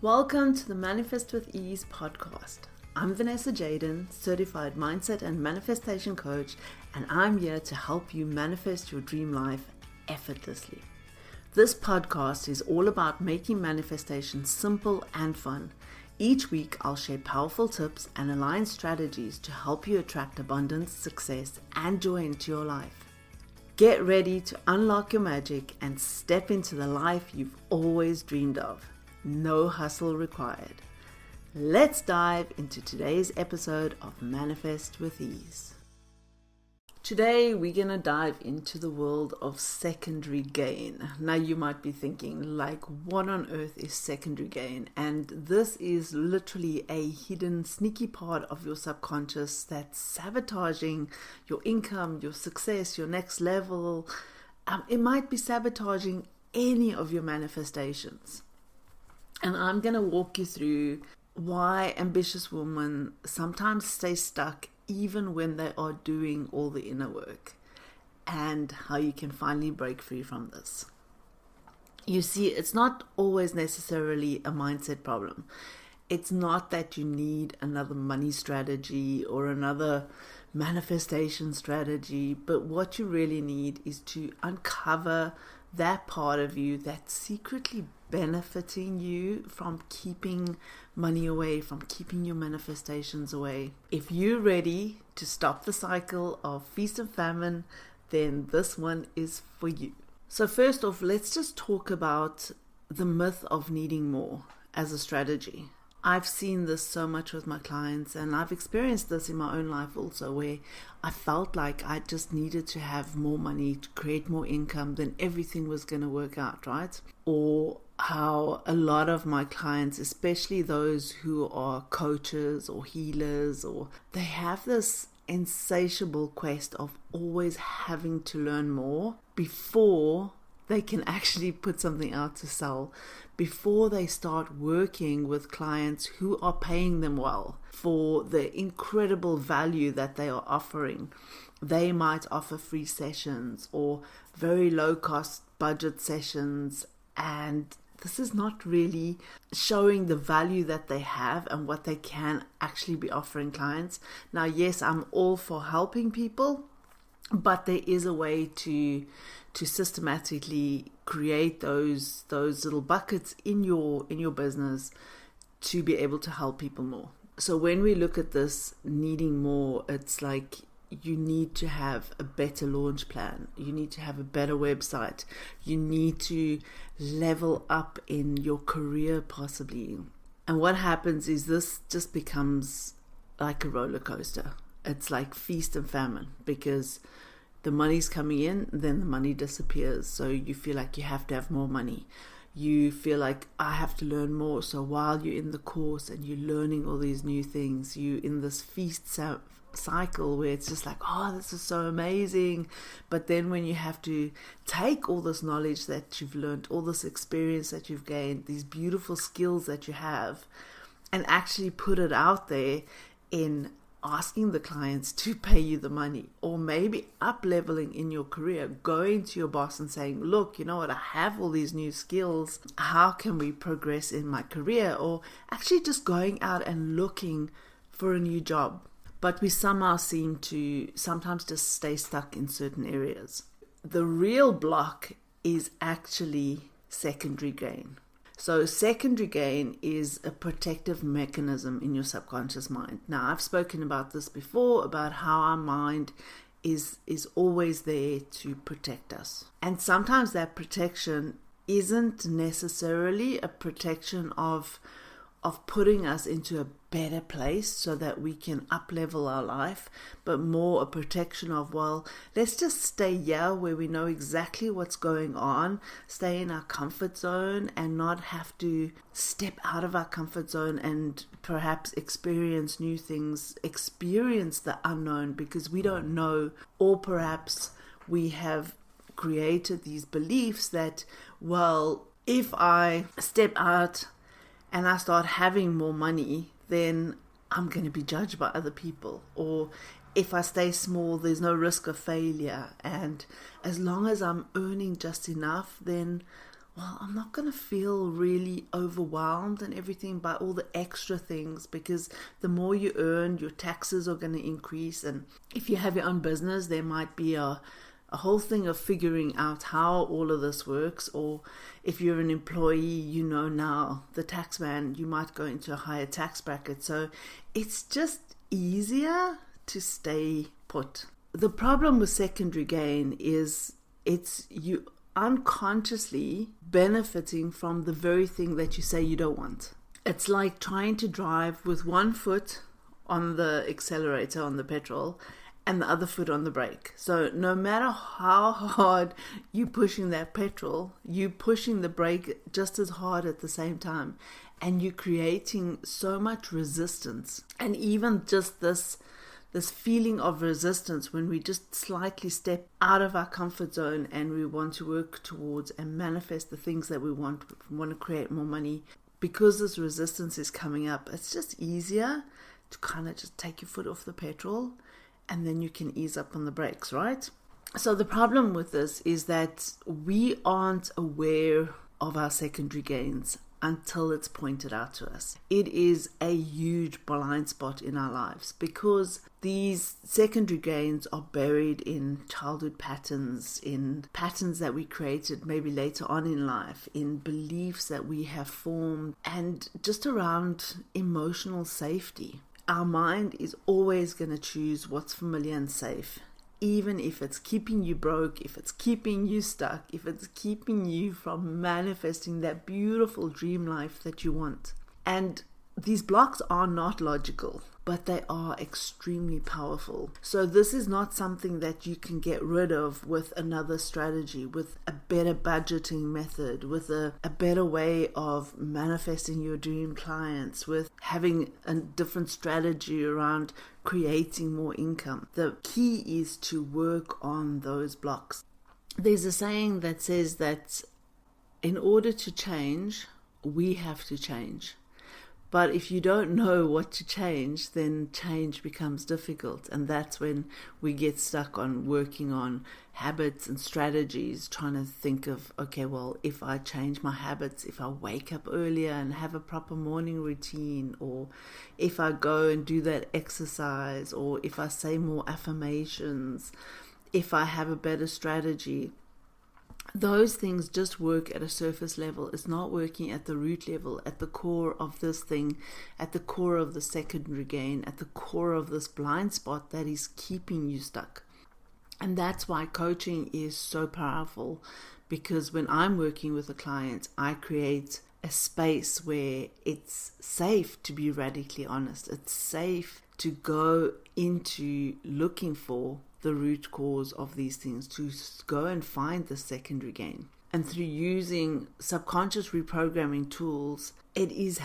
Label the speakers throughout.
Speaker 1: Welcome to the Manifest with Ease podcast. I'm Vanessa Jaden, certified mindset and manifestation coach, and I'm here to help you manifest your dream life effortlessly. This podcast is all about making manifestation simple and fun. Each week, I'll share powerful tips and aligned strategies to help you attract abundance, success, and joy into your life. Get ready to unlock your magic and step into the life you've always dreamed of. No hustle required. Let's dive into today's episode of Manifest with Ease. Today we're going to dive into the world of secondary gain. Now you might be thinking, what on earth is secondary gain? And this is literally a hidden, sneaky part of your subconscious that's sabotaging your income, your success, your next level. It might be sabotaging any of your manifestations. And I'm going to walk you through why ambitious women sometimes stay stuck even when they are doing all the inner work, and how you can finally break free from this. You see, it's not always necessarily a mindset problem. It's not that you need another money strategy or another manifestation strategy, but what you really need is to uncover that part of you that's secretly benefiting you from keeping money away, from keeping your manifestations away. If you're ready to stop the cycle of feast and famine, then this one is for you. So first off, let's just talk about the myth of needing more as a strategy. I've seen this so much with my clients, and I've experienced this in my own life also, where I felt like I just needed to have more money to create more income, then everything was going to work out, right? Or how a lot of my clients, especially those who are coaches or healers, or they have this insatiable quest of always having to learn more before they can actually put something out to sell, before they start working with clients who are paying them well for the incredible value that they are offering. They might offer free sessions or very low cost budget sessions, and this is not really showing the value that they have and what they can actually be offering clients. Now, yes, I'm all for helping people, but there is a way to systematically create those little buckets in your business to be able to help people more. So when we look at this needing more, it's like you need to have a better launch plan. You need to have a better website. You need to level up in your career possibly. And what happens is this just becomes like a roller coaster. It's like feast and famine, because the money's coming in, then the money disappears. So you feel like you have to have more money. You feel like I have to learn more. So while you're in the course and you're learning all these new things, you're in this feast cycle where it's just like, oh, this is so amazing. But then when you have to take all this knowledge that you've learned, all this experience that you've gained, these beautiful skills that you have, and actually put it out there in asking the clients to pay you the money, or maybe up leveling in your career, going to your boss and saying, look, you know what, I have all these new skills. How can we progress in my career? Or actually just going out and looking for a new job. But we somehow seem to sometimes just stay stuck in certain areas. The real block is actually secondary gain. So secondary gain is a protective mechanism in your subconscious mind. Now, I've spoken about this before, about how our mind is always there to protect us. And sometimes that protection isn't necessarily a protection of putting us into a better place so that we can up-level our life, but more a protection of, well, let's just stay here where we know exactly what's going on, stay in our comfort zone and not have to step out of our comfort zone and perhaps experience new things, experience the unknown because we don't know, or perhaps we have created these beliefs that, well, if I step out and I start having more money, then I'm going to be judged by other people. Or if I stay small, there's no risk of failure. And as long as I'm earning just enough, then well, I'm not going to feel really overwhelmed and everything by all the extra things, because the more you earn, your taxes are going to increase. And if you have your own business, there might be a whole thing of figuring out how all of this works. Or if you're an employee, now the tax man, you might go into a higher tax bracket. So it's just easier to stay put. The problem with secondary gain is it's you unconsciously benefiting from the very thing that you say you don't want. It's like trying to drive with one foot on the accelerator on the petrol and the other foot on the brake. So no matter how hard you're pushing that petrol, you're pushing the brake just as hard at the same time. And you're creating so much resistance. And even just this feeling of resistance when we just slightly step out of our comfort zone and we want to work towards and manifest the things that we want to create more money. Because this resistance is coming up, it's just easier to kind of just take your foot off the petrol, and then you can ease up on the brakes, right? So the problem with this is that we aren't aware of our secondary gains until it's pointed out to us. It is a huge blind spot in our lives because these secondary gains are buried in childhood patterns, in patterns that we created maybe later on in life, in beliefs that we have formed, and just around emotional safety. Our mind is always going to choose what's familiar and safe, even if it's keeping you broke, if it's keeping you stuck, if it's keeping you from manifesting that beautiful dream life that you want. And these blocks are not logical, but they are extremely powerful. So this is not something that you can get rid of with another strategy, with a better budgeting method, with a better way of manifesting your dream clients, with having a different strategy around creating more income. The key is to work on those blocks. There's a saying that says that in order to change, we have to change. But if you don't know what to change, then change becomes difficult. And that's when we get stuck on working on habits and strategies, trying to think of, okay, well, if I change my habits, if I wake up earlier and have a proper morning routine, or if I go and do that exercise, or if I say more affirmations, if I have a better strategy. Those things just work at a surface level. It's not working at the root level, at the core of this thing, at the core of the secondary gain, at the core of this blind spot that is keeping you stuck. And that's why coaching is so powerful, because when I'm working with a client, I create a space where it's safe to be radically honest. It's safe to go into looking for the root cause of these things, to go and find the secondary gain. And through using subconscious reprogramming tools, it is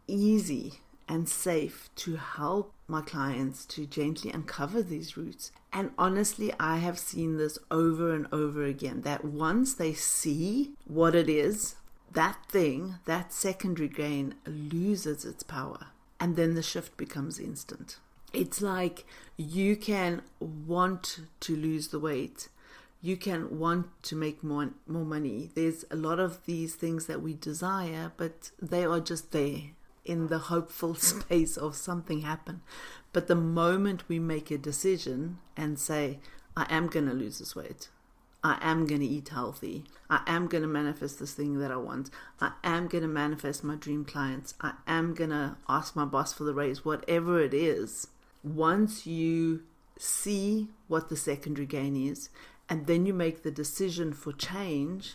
Speaker 1: easy and safe to help my clients to gently uncover these roots. And honestly, I have seen this over and over again, that once they see what it is, that thing, that secondary gain loses its power. And then the shift becomes instant. It's like you can want to lose the weight. You can want to make more money. There's a lot of these things that we desire, but they are just there in the hopeful space of something happen. But the moment we make a decision and say, I am going to lose this weight, I am going to eat healthy, I am going to manifest this thing that I want, I am going to manifest my dream clients, I am going to ask my boss for the raise, whatever it is. Once you see what the secondary gain is, and then you make the decision for change,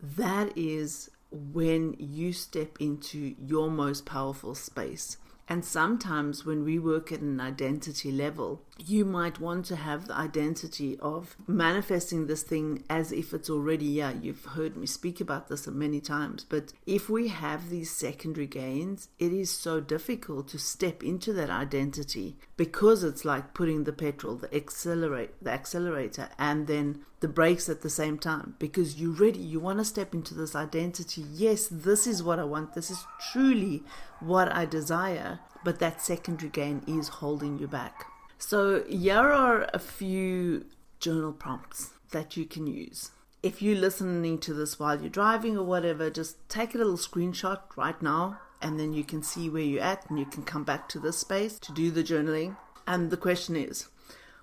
Speaker 1: that is when you step into your most powerful space. And sometimes when we work at an identity level, you might want to have the identity of manifesting this thing as if it's already here. You've heard me speak about this many times. But if we have these secondary gains, it is so difficult to step into that identity, because it's like putting the petrol, the accelerator, and then the brakes at the same time, because you're ready. You want to step into this identity. Yes, this is what I want. This is truly what I desire. But that secondary gain is holding you back. So here are a few journal prompts that you can use. if you're listening to this while you're driving or whatever, just take a little screenshot right now, and then you can see where you're at, and you can come back to this space to do the journaling. And the question is,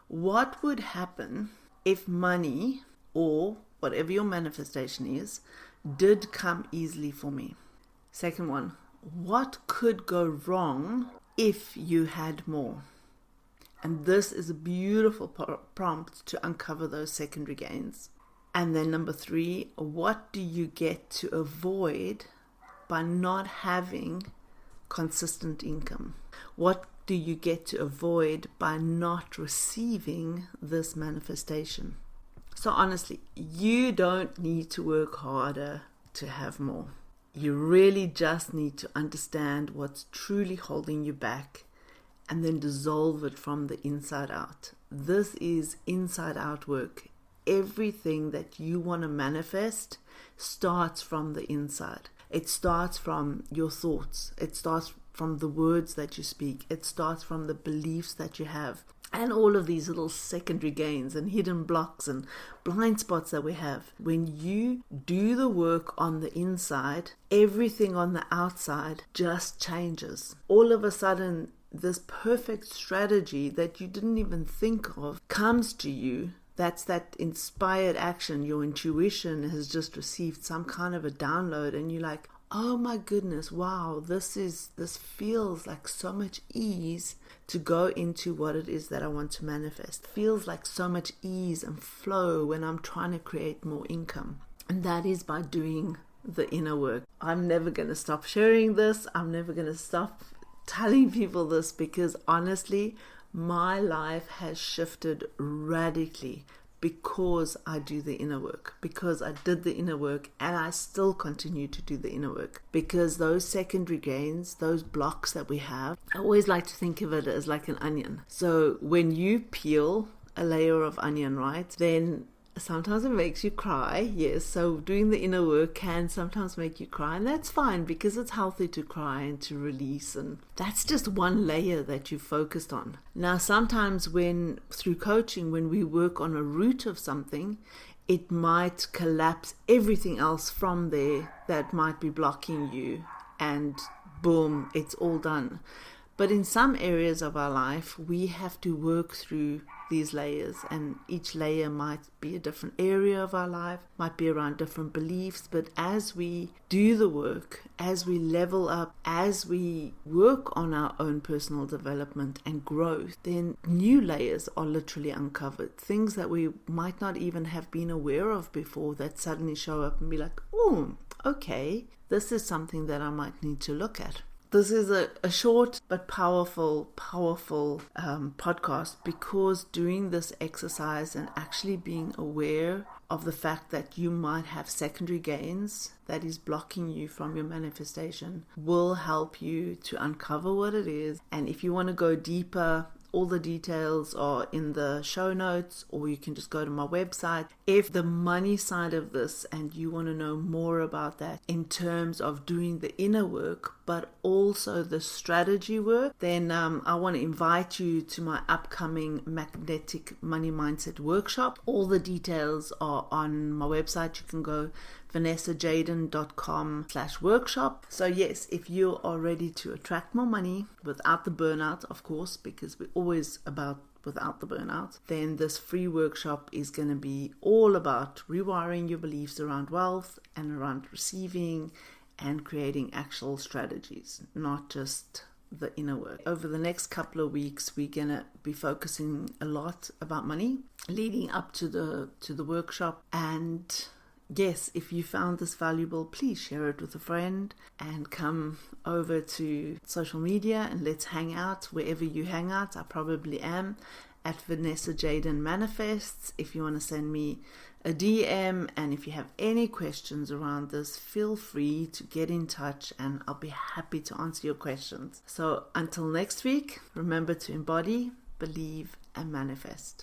Speaker 1: what would happen if money, or whatever your manifestation is, did come easily for me? Second one, what could go wrong if you had more? And this is a beautiful prompt to uncover those secondary gains. And then number 3, what do you get to avoid by not having consistent income? What do you get to avoid by not receiving this manifestation? So honestly, you don't need to work harder to have more. You really just need to understand what's truly holding you back and then dissolve it from the inside out. This is inside out work. Everything that you want to manifest starts from the inside. It starts from your thoughts. It starts from the words that you speak. It starts from the beliefs that you have. And all of these little secondary gains and hidden blocks and blind spots that we have. When you do the work on the inside, everything on the outside just changes. All of a sudden, this perfect strategy that you didn't even think of comes to you. That's that inspired action. Your intuition has just received some kind of a download, and you're like, oh my goodness, wow, this feels like so much ease to go into what it is that I want to manifest. Feels like so much ease and flow when I'm trying to create more income. And that is by doing the inner work. I'm never going to stop sharing this. I'm never going to stop telling people this, because honestly, my life has shifted radically because I do the inner work, because I did the inner work, and I still continue to do the inner work, because those secondary gains, those blocks that we have, I always like to think of it as like an onion. So when you peel a layer of onion, right, then sometimes it makes you cry. Yes, so doing the inner work can sometimes make you cry, and that's fine, because it's healthy to cry and to release, and that's just one layer that you focused on. Now, sometimes through coaching, when we work on a root of something, it might collapse everything else from there that might be blocking you, and boom, it's all done. But in some areas of our life, we have to work through these layers, and each layer might be a different area of our life, might be around different beliefs. But as we do the work, as we level up, as we work on our own personal development and growth, then new layers are literally uncovered. Things that we might not even have been aware of before that suddenly show up and be like, oh, okay, this is something that I might need to look at. This is a short but powerful podcast, because doing this exercise and actually being aware of the fact that you might have secondary gains that is blocking you from your manifestation will help you to uncover what it is. And if you want to go deeper, all the details are in the show notes, or you can just go to my website. If the money side of this and you want to know more about that in terms of doing the inner work, but also the strategy work, then I want to invite you to my upcoming Magnetic Money Mindset Workshop. All the details are on my website. You can go vanessajaden.com/workshop. So yes, if you are ready to attract more money without the burnout, of course, because we're always about without the burnout, then this free workshop is going to be all about rewiring your beliefs around wealth and around receiving and creating actual strategies, not just the inner work. Over the next couple of weeks, we're going to be focusing a lot about money leading up to the workshop. And yes, if you found this valuable, please share it with a friend and come over to social media and let's hang out wherever you hang out. I probably am at Vanessa Jaden Manifests. If you want to send me a DM, and if you have any questions around this, feel free to get in touch and I'll be happy to answer your questions. So until next week, remember to embody, believe, and manifest.